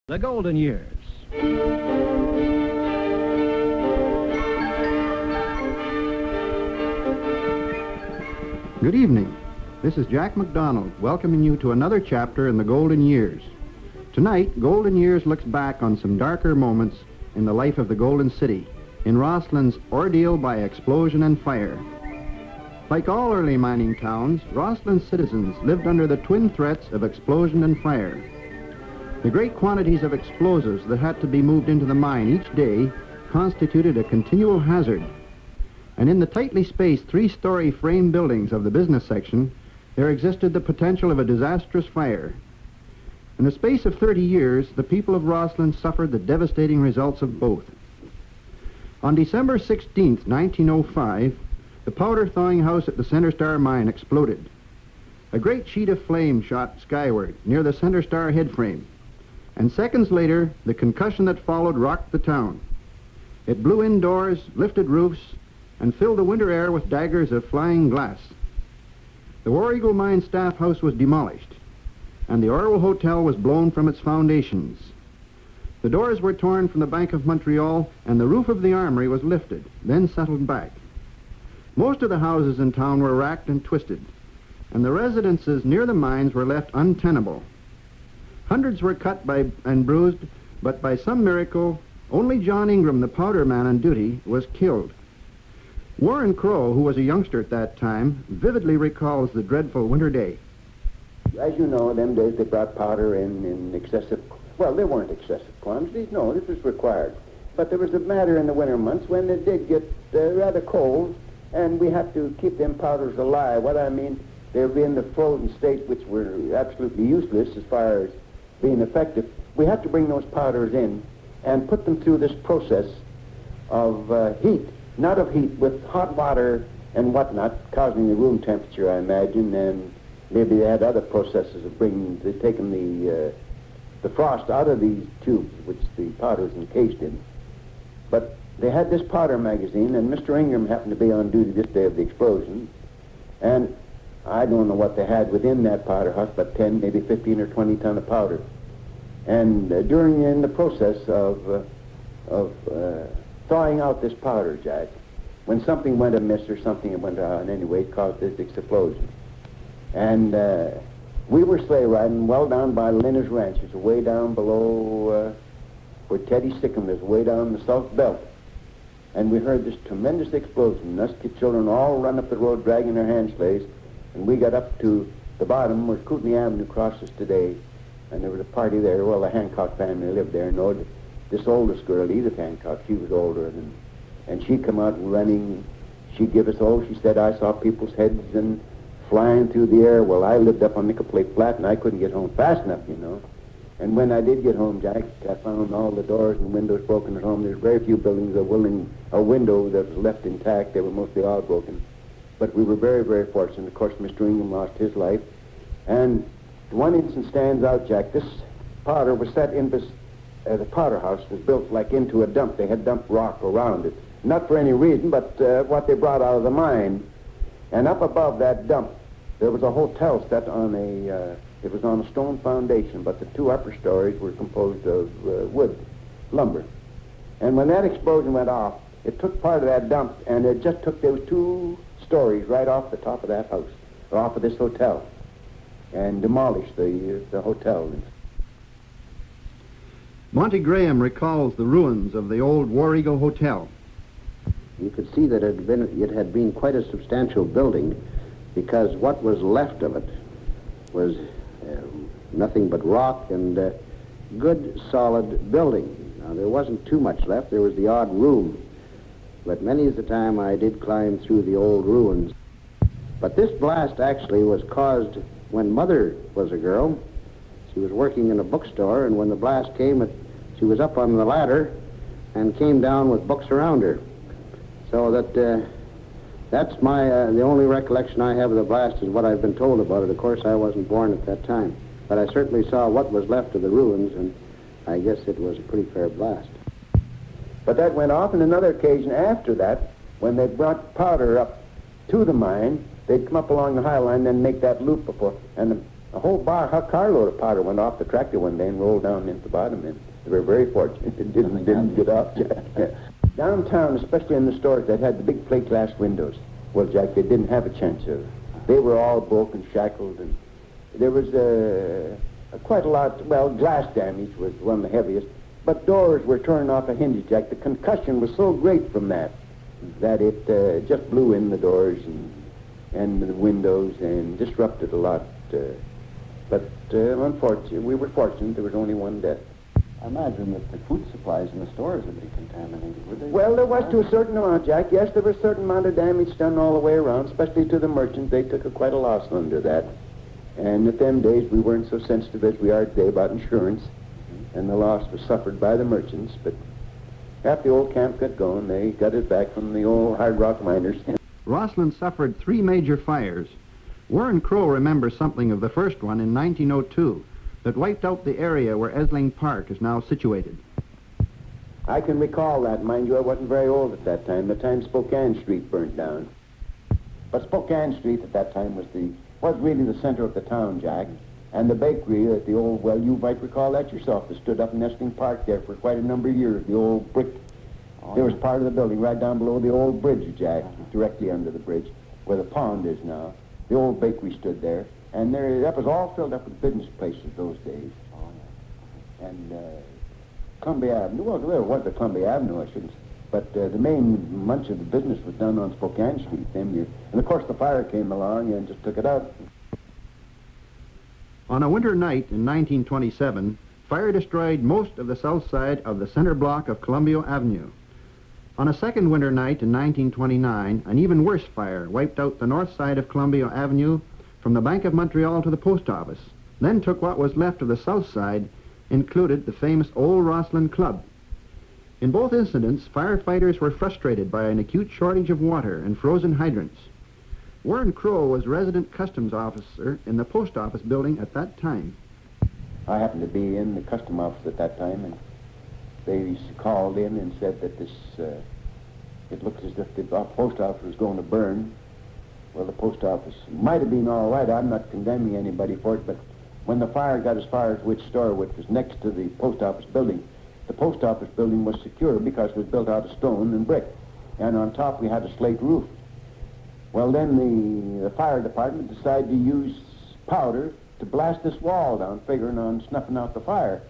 The Golden Years. Good evening. This is Jack McDonald welcoming you to another chapter in the Golden Years. Tonight, Golden Years looks back on some darker moments in the life of the Golden City, in Rossland's ordeal by explosion and fire. Like all early mining towns, Rossland's citizens lived under the twin threats of explosion and fire. The great quantities of explosives that had to be moved into the mine each day constituted a continual hazard. And in the tightly spaced three-story frame buildings of the business section, there existed the potential of a disastrous fire. In the space of 30 years, the people of Rossland suffered the devastating results of both. On December 16, 1905, the powder thawing house at the Center Star mine exploded. A great sheet of flame shot skyward near the Center Star headframe. And seconds later, the concussion that followed rocked the town. It blew indoors, lifted roofs, and filled the winter air with daggers of flying glass. The War Eagle Mine staff house was demolished, and the Orwell Hotel was blown from its foundations. The doors were torn from the Bank of Montreal, and the roof of the armory was lifted, then settled back. Most of the houses in town were racked and twisted, and the residences near the mines were left untenable. Hundreds were cut and bruised, but by some miracle, only John Ingram, the powder man on duty, was killed. Warren Crowe, who was a youngster at that time, vividly recalls the dreadful winter day. As you know, in them days they brought powder in excessive, well, they weren't excessive quantities, no, this was required. But there was a matter in the winter months when it did get rather cold, and we had to keep them powders alive. What I mean, they would be in the frozen state, which were absolutely useless as far as being effective. We had to bring those powders in and put them through this process of heat, not of heat, with hot water and whatnot, causing the room temperature, I imagine, and maybe they had other processes of taking the frost out of these tubes, which the powder is encased in. But they had this powder magazine, and Mr. Ingram happened to be on duty this day of the explosion, and I don't know what they had within that powder house, but 10, maybe 15 or 20 ton of powder. And in the process of thawing out this powder, Jack, when something went amiss or something went on anyway, it caused this explosion. And we were sleigh riding well down by Linner's Ranch. It's way down below where Teddy Sickham is, way down the South Belt. And we heard this tremendous explosion. Us children all run up the road dragging their hand sleighs. And we got up to the bottom where Kootenai Avenue crosses today, and there was a party there. Well, the Hancock family lived there. And this oldest girl, Edith Hancock, she was older, and she come out running. She give us, she said, I saw people's heads and flying through the air. Well, I lived up on Nickel Plate Flat, and I couldn't get home fast enough, you know. And when I did get home, Jack, I found all the doors and windows broken at home. There's very few buildings a window that was left intact. They were mostly all broken. But we were very, very fortunate. Of course, Mr. Ingram lost his life. And one instance stands out, Jack. This powder was set in this, the powder house was built like into a dump. They had dumped rock around it. Not for any reason, but what they brought out of the mine. And up above that dump, there was a hotel set on it was on a stone foundation, but the two upper stories were composed of wood, lumber. And when that explosion went off, it took part of that dump, and it just took those two stories right off the top of that house, or off of this hotel, and demolished the hotel. Monty Graham recalls the ruins of the old War Eagle Hotel. You could see that it had been quite a substantial building, because what was left of it was nothing but rock and good solid building. Now, there wasn't too much left. There was the odd room. But many of the time I did climb through the old ruins. But this blast actually was caused when Mother was a girl. She was working in a bookstore, and when the blast came, she was up on the ladder and came down with books around her. So that's the only recollection I have of the blast is what I've been told about it. Of course, I wasn't born at that time. But I certainly saw what was left of the ruins, and I guess it was a pretty fair blast. But that went off on another occasion after that, when they brought powder up to the mine. They'd come up along the High Line, then make that loop before, and the A whole carload of powder went off the tractor one day and rolled down into the bottom, and they were very fortunate. It didn't get off, Jack. Downtown, especially in the stores that had the big plate glass windows, well, Jack, they didn't have a chance of it. They were all broken, shackled, and there was quite a lot. Well, glass damage was one of the heaviest, but doors were torn off a hinge, Jack. The concussion was so great from that it just blew in the doors and the windows and disrupted a lot. But unfortunately, we were fortunate there was only one death. I imagine that the food supplies in the stores would be contaminated, would they? Well, there was to a certain amount, Jack. Yes, there was a certain amount of damage done all the way around, especially to the merchants. They took quite a loss under that. And at them days, we weren't so sensitive as we are today about insurance, and the loss was suffered by the merchants. But after the old camp got going, they got it back from the old hard rock miners. Rossland suffered 3 major fires. Warren Crowe remembers something of the first one in 1902 that wiped out the area where Esling Park is now situated. I can recall that. Mind you, I wasn't very old at that time. The time Spokane Street burnt down. But Spokane Street at that time was really the center of the town, Jack. And the bakery at the old, well, you might recall that yourself, that stood up in Esling Park there for quite a number of years, the old brick. There was part of the building right down below the old bridge, Jack, directly under the bridge, where the pond is now. The old bakery stood there, and that was all filled up with business places those days. And Columbia Avenue, well, there was the Columbia Avenue, I shouldn't say, but the main much of the business was done on Spokane Street them years. And of course the fire came along and just took it out. On a winter night in 1927, fire destroyed most of the south side of the center block of Columbia Avenue. On a second winter night in 1929, an even worse fire wiped out the north side of Columbia Avenue from the Bank of Montreal to the post office, then took what was left of the south side, included the famous Old Rossland Club. In both incidents, firefighters were frustrated by an acute shortage of water and frozen hydrants. Warren Crowe was resident customs officer in the post office building at that time. I happened to be in the custom office at that time, and they called in and said that it looks as if the post office was going to burn. Well, the post office might have been all right. I'm not condemning anybody for it, but when the fire got as far as which store, which was next to the post office building, the post office building was secure because it was built out of stone and brick, and on top we had a slate roof. Well, then the fire department decided to use powder to blast this wall down, figuring on snuffing out the fire.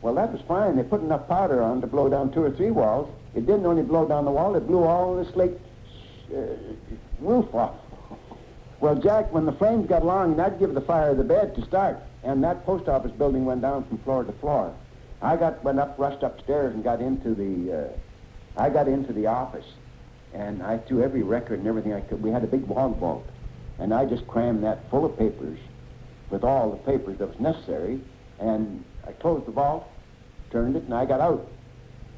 Well, that was fine. They put enough powder on to blow down 2 or 3 walls. It didn't only blow down the wall, it blew all the slate roof off. Well, Jack, when the flames got along, that'd give the fire the bed to start, and that post office building went down from floor to floor. I rushed upstairs and got into the office, and I threw every record and everything I could. We had a big log vault, and I just crammed that full of papers with all the papers that was necessary, and I closed the vault, turned it, and I got out.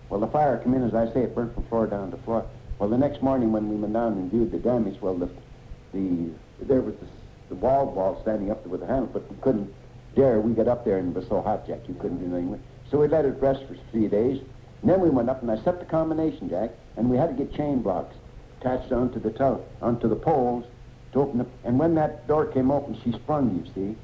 Well, the fire came in, as I say, it burnt from floor down to floor. Well, the next morning when we went down and viewed the damage, well, there was the wall vault standing up there with the handle, but we couldn't dare. We got up there and it was so hot, Jack, you couldn't do anything with it. So we let it rest for 3 days. And then we went up and I set the combination, Jack, and we had to get chain blocks attached onto the poles to open it. And when that door came open, she sprung, you see,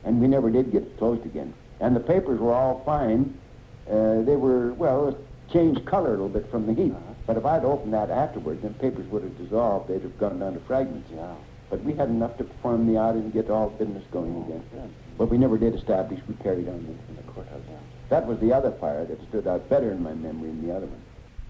and we never did get it closed again. And the papers were all fine. They were, well, changed color a little bit from the heat. But if I'd opened that afterwards, then papers would have dissolved. They'd have gone down to fragments. Yeah. But we had enough to perform the audit and get all business going again. Yeah. But we never did establish. We carried on in the courthouse. Yeah. That was the other fire that stood out better in my memory than the other one.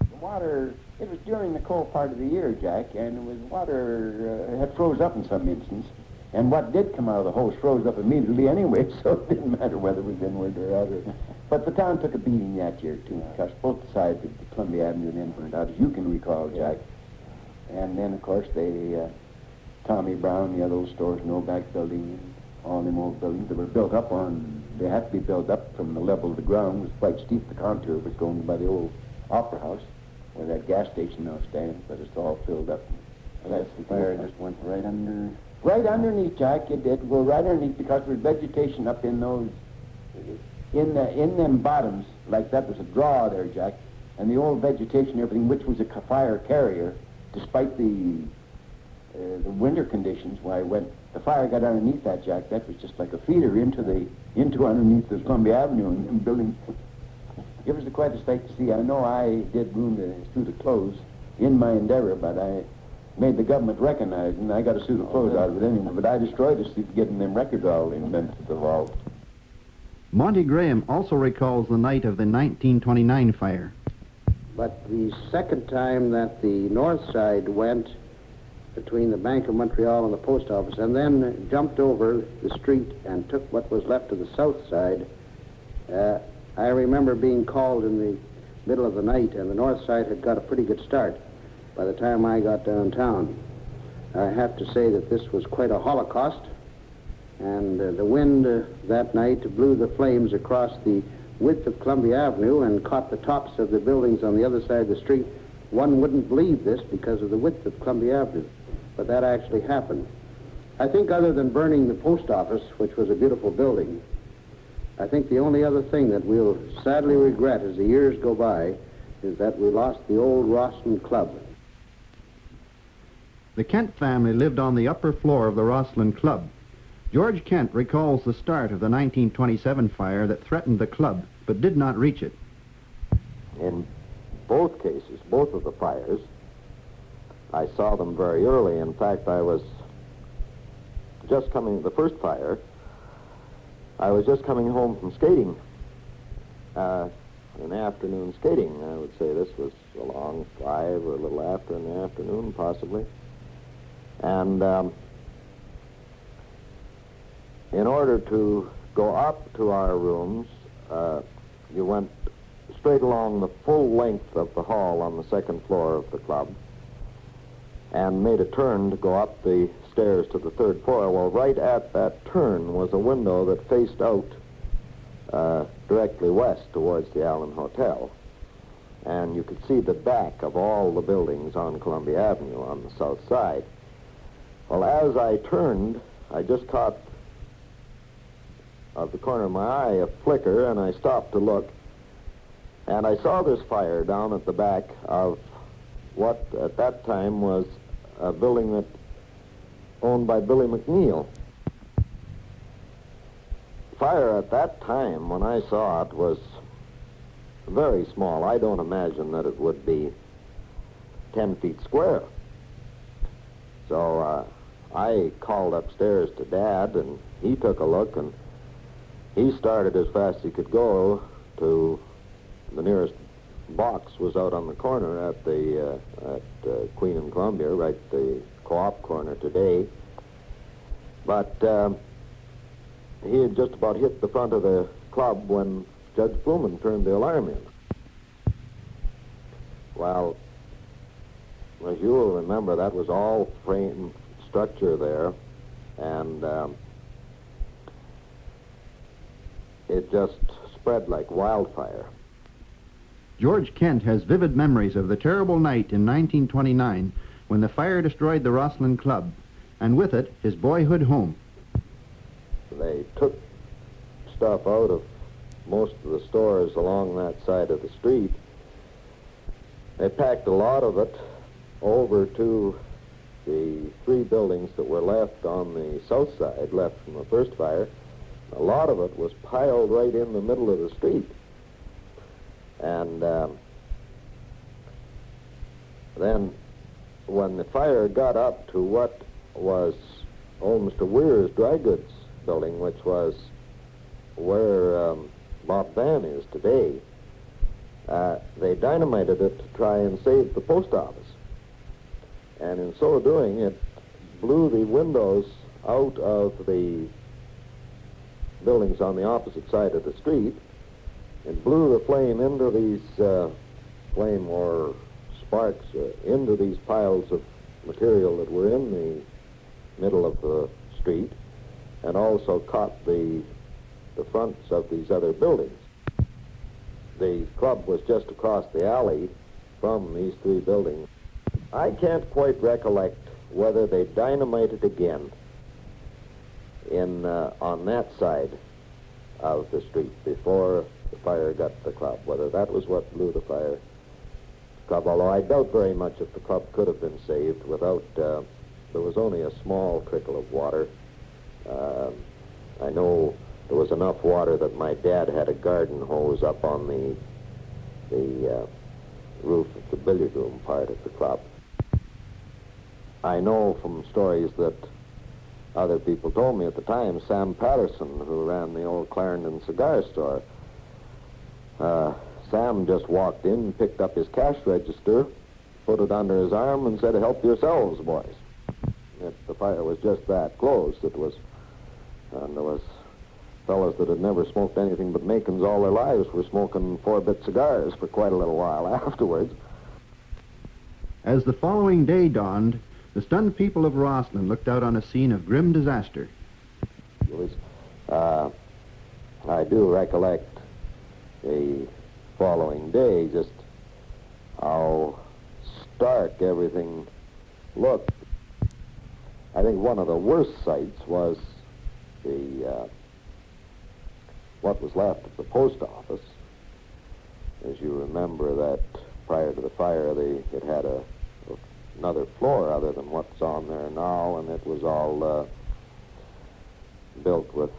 The water, it was during the cold part of the year, Jack, and it was water had froze up in some instance. And what did come out of the hose froze up immediately anyway, so it didn't matter whether it was inward or outer. But the town took a beating that year, too, because both sides of the Columbia Avenue then burned out, as you can recall, Jack. And then, of course, Tommy Brown, the other old stores, Novak building, all them old buildings that were built up they had to be built up from the level of the ground. It was quite steep. The contour was going by the old Opera House, where that gas station now stands, but it's all filled up. Well, that's the fire just went right under... Right underneath, Jack, it did go right underneath because there was vegetation up in those, in them bottoms, like that was a draw there, Jack, and the old vegetation and everything, which was a fire carrier, despite the winter conditions, why it went the fire got underneath that, Jack, that was just like a feeder into underneath this Columbia Avenue and building. It was quite a sight to see. I know I did ruin the suit of clothes in my endeavor, but I made the government recognize, and I got a suit of clothes out of it anyway. But I destroyed the suit getting them records all invented the vault. Monty Graham also recalls the night of the 1929 fire. But the second time that the north side went between the Bank of Montreal and the post office and then jumped over the street and took what was left of the south side, I remember being called in the middle of the night, and the north side had got a pretty good start by the time I got downtown. I have to say that this was quite a holocaust, and the wind that night blew the flames across the width of Columbia Avenue and caught the tops of the buildings on the other side of the street. One wouldn't believe this because of the width of Columbia Avenue, but that actually happened. I think other than burning the post office, which was a beautiful building, I think the only other thing that we'll sadly regret as the years go by is that we lost the old Rossland Club. The Kent family lived on the upper floor of the Rossland Club. George Kent recalls the start of the 1927 fire that threatened the club, but did not reach it. In both cases, both of the fires, I saw them very early. In fact, I was just coming, the first fire, I was just coming home from skating, an afternoon skating. I would say this was along 5 or a little after in the afternoon, possibly. And in order to go up to our rooms, you went straight along the full length of the hall on the second floor of the club and made a turn to go up the stairs to the third floor. Well, right at that turn was a window that faced out directly west towards the Allen Hotel. And you could see the back of all the buildings on Columbia Avenue on the south side. Well, as I turned, I just caught of the corner of my eye a flicker, and I stopped to look, and I saw this fire down at the back of what at that time was a building that owned by Billy McNeil. Fire at that time, when I saw it, was very small. I don't imagine that it would be 10 feet square. So I called upstairs to Dad, and he took a look, and he started as fast as he could go to the nearest box was out on the corner at the Queen and Columbia, right the Co-op corner today. But he had just about hit the front of the club when Judge Blumen turned the alarm in. Well, as you will remember, that was all frame structure there, and it just spread like wildfire. George Kent has vivid memories of the terrible night in 1929 when the fire destroyed the Rossland Club, and with it, his boyhood home. They took stuff out of most of the stores along that side of the street. They packed a lot of it over to the 3 buildings that were left on the south side, left from the first fire. A lot of it was piled right in the middle of the street. And then when the fire got up to what was old Mr. Weir's dry goods building, which was where Bob Van is today, they dynamited it to try and save the post office. And in so doing, it blew the windows out of the buildings on the opposite side of the street. It blew the flame into these flame or sparks into these piles of material that were in the middle of the street, and also caught the fronts of these other buildings. The club was just across the alley from these 3 buildings. I can't quite recollect whether they dynamited again in on that side of the street before the fire got to the club, whether that was what blew the fire club, although I doubt very much if the club could have been saved without, there was only a small trickle of water I know there was enough water that my dad had a garden hose up on the roof of the billiard room part of the club. I know from stories that other people told me at the time, Sam Patterson, who ran the old Clarendon cigar store, Sam just walked in, picked up his cash register, put it under his arm, and said, "Help yourselves, boys." The fire was just that close. And there was fellas that had never smoked anything but Macons all their lives were smoking 4-bit cigars for quite a little while afterwards. As the following day dawned, the stunned people of Rossland looked out on a scene of grim disaster. I do recollect the following day, just how stark everything looked. I think one of the worst sights was what was left of the post office. As you remember that prior to the fire, it had another floor other than what's on there now, and it was all built with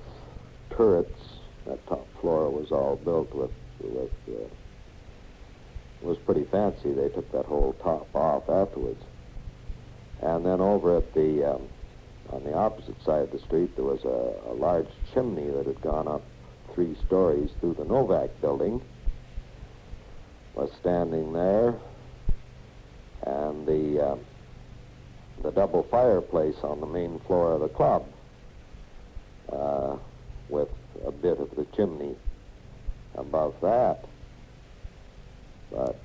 turrets. That top floor was all built with it was pretty fancy. They took that whole top off afterwards. And then over at on the opposite side of the street, there was a large chimney that had gone up 3 stories through the Novak building, was standing there, and the double fireplace on the main floor of the club, with a bit of the chimney above that. But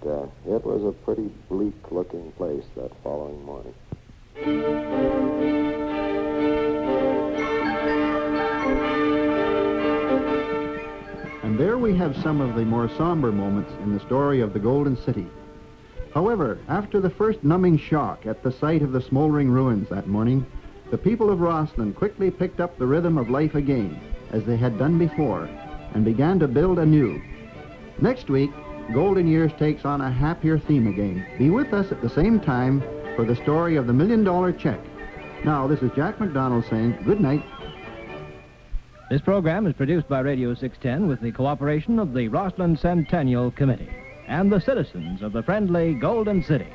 it was a pretty bleak-looking place that following morning. And there we have some of the more somber moments in the story of the Golden City. However, after the first numbing shock at the sight of the smoldering ruins that morning, the people of Rossland quickly picked up the rhythm of life again, as they had done before, and began to build anew. Next week, Golden Years takes on a happier theme again. Be with us at the same time for the story of the $1 million check. Now, this is Jack McDonald saying good night. This program is produced by Radio 610 with the cooperation of the Rossland Centennial Committee and the citizens of the friendly Golden City.